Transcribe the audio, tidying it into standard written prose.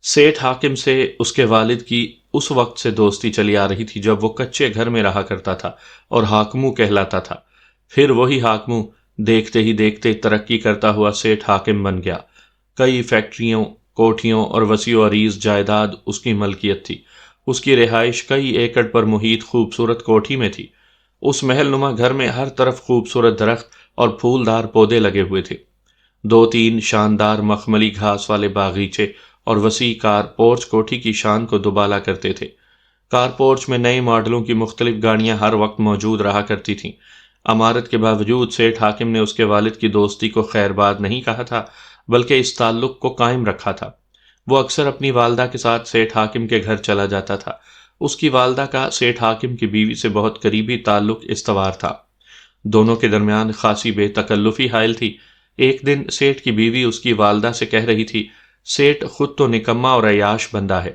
سیٹھ حاکم سے اس کے والد کی اس وقت سے دوستی چلی آ رہی تھی جب وہ کچے گھر میں رہا کرتا تھا اور حاکمو کہلاتا تھا۔ پھر وہی حاکمو دیکھتے ہی دیکھتے ترقی کرتا ہوا سیٹھ حاکم بن گیا۔ کئی فیکٹریوں، کوٹھیوں اور وسیع و عریض جائیداد اس کی ملکیت تھی۔ اس کی رہائش کئی ایکڑ پر محیط خوبصورت کوٹھی میں تھی۔ اس محل نما گھر میں ہر طرف خوبصورت درخت اور پھولدار پودے لگے ہوئے تھے۔ دو تین شاندار مخملی گھاس والے باغیچے اور وسیع کار پورچ کوٹھی کی شان کو دوبالا کرتے تھے۔ کار پورچ میں نئے ماڈلوں کی مختلف گاڑیاں ہر وقت موجود رہا کرتی تھیں۔ عمارت کے باوجود سیٹھ حاکم نے اس کے والد کی دوستی کو خیر باد نہیں کہا تھا، بلکہ اس تعلق کو قائم رکھا تھا۔ وہ اکثر اپنی والدہ کے ساتھ سیٹھ حاکم کے گھر چلا جاتا تھا۔ اس کی والدہ کا سیٹھ حاکم کی بیوی سے بہت قریبی تعلق استوار تھا۔ دونوں کے درمیان خاصی بے تکلفی حائل تھی۔ ایک دن سیٹھ کی بیوی اس کی والدہ سے کہہ رہی تھی، سیٹھ خود تو نکما اور عیاش بندہ ہے،